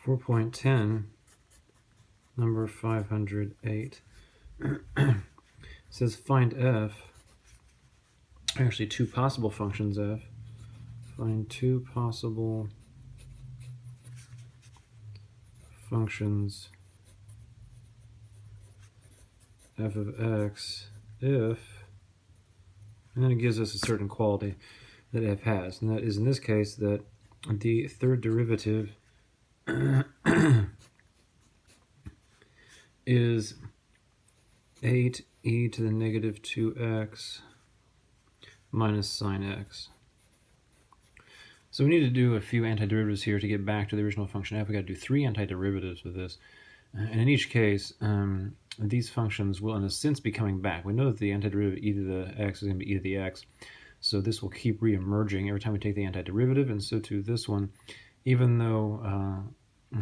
4.10, number 508, says find f, actually two possible functions f. Find two possible functions f of x if, and then it gives us a certain quality that f has, and that is in this case that the third derivative is 8e to the negative 2x minus sine x. So we need to do a few antiderivatives here to get back to the original function f. We've got to do 3 antiderivatives with this. And in each case, these functions will in a sense be coming back. We know that the antiderivative e to the x is going to be e to the x. So this will keep re-emerging every time we take the antiderivative, and so too this one, even though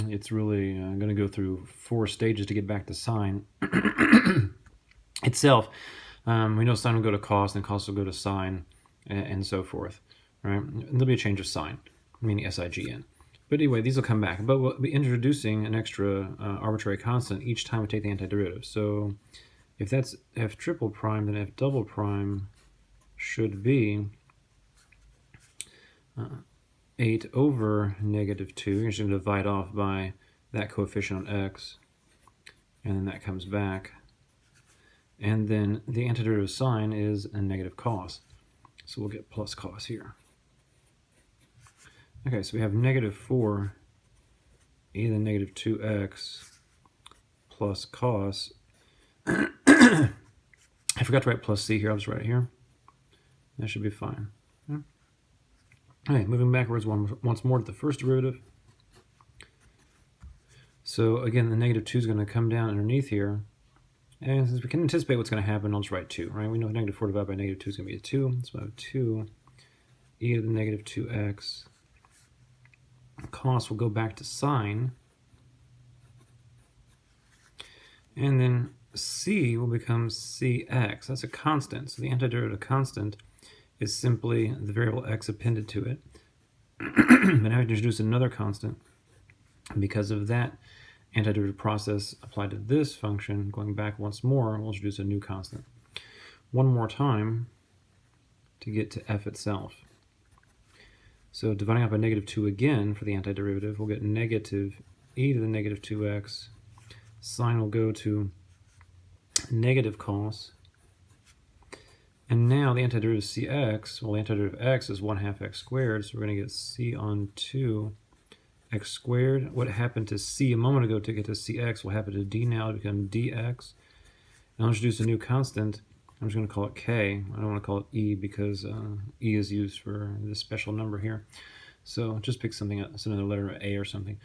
it's really going to go through 4 stages to get back to sine itself. We know sine will go to cos, and cos will go to sine, and so forth. Right? And there'll be a change of sign, meaning SIGN. But anyway, these will come back. But we'll be introducing an extra arbitrary constant each time we take the antiderivative. So if that's f triple prime, then f double prime should be 8 over negative 2. You're just going to divide off by that coefficient on x, and then that comes back. And then the antiderivative sign is a negative cos. So we'll get plus cos here. Okay, so we have negative 4 e to the negative 2x plus cos. I forgot to write plus c here. I'll just write it here. That should be fine. Yeah. Okay, moving backwards once more to the first derivative. So again, the negative 2 is going to come down underneath here. And since we can anticipate what's going to happen, I'll just write 2, right? We know negative 4 divided by negative 2 is going to be a 2. So I have 2 e to the negative 2x. Cos will go back to sine. And then c will become cx. That's a constant. So the antiderivative constant is simply the variable x appended to it. But now I introduce another constant. Because of that antiderivative process applied to this function, going back once more, we'll introduce a new constant. One more time to get to f itself. So dividing out by negative 2 again for the antiderivative, we'll get negative e to the negative 2x. Sine will go to negative cos. And now the antiderivative cx, well, the antiderivative of x is 1/2 x squared, so we're going to get c on 2 x squared. What happened to c a moment ago to get to cx will happen to d now to become dx. And I'll introduce a new constant. I'm just going to call it k. I don't want to call it e because e is used for this special number here. So just pick something else, another letter, a or something.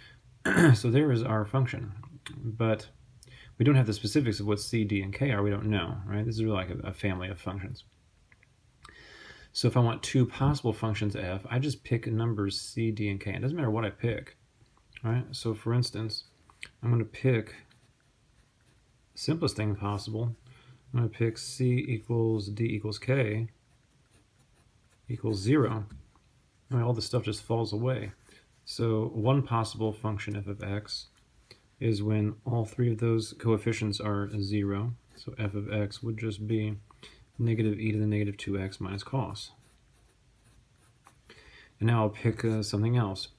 So there is our function. But we don't have the specifics of what c, d, and k are. We don't know, right? This is really like a family of functions. So if I want 2 possible functions f, I just pick numbers c, d, and k. It doesn't matter what I pick, right? So for instance, I'm going to pick simplest thing possible. I'm going to pick c equals d equals k equals 0. I mean, all this stuff just falls away. So one possible function f of x is when all 3 of those coefficients are 0. So f of x would just be negative e to the negative 2x minus cos. And now I'll pick something else.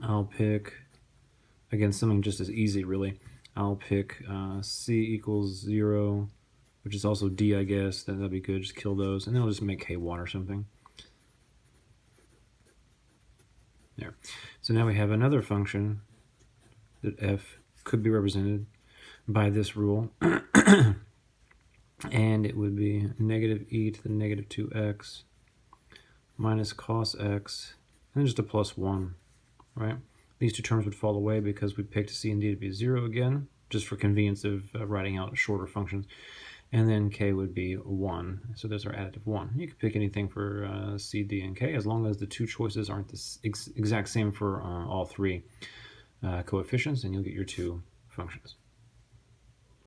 I'll pick, again, something just as easy, really. I'll pick c equals 0, which is also d, I guess. That'll be good. Just kill those. And then I'll just make k1 or something. There. So now we have another function that f could be represented by this rule. And it would be negative e to the negative 2x minus cos x, and then just a plus 1, right? These 2 terms would fall away because we picked c and d to be 0 again, just for convenience of writing out shorter functions. And then k would be 1, so there's our additive 1. You could pick anything for c, d, and k, as long as the 2 choices aren't the exact same for all 3 coefficients, and you'll get your 2 functions.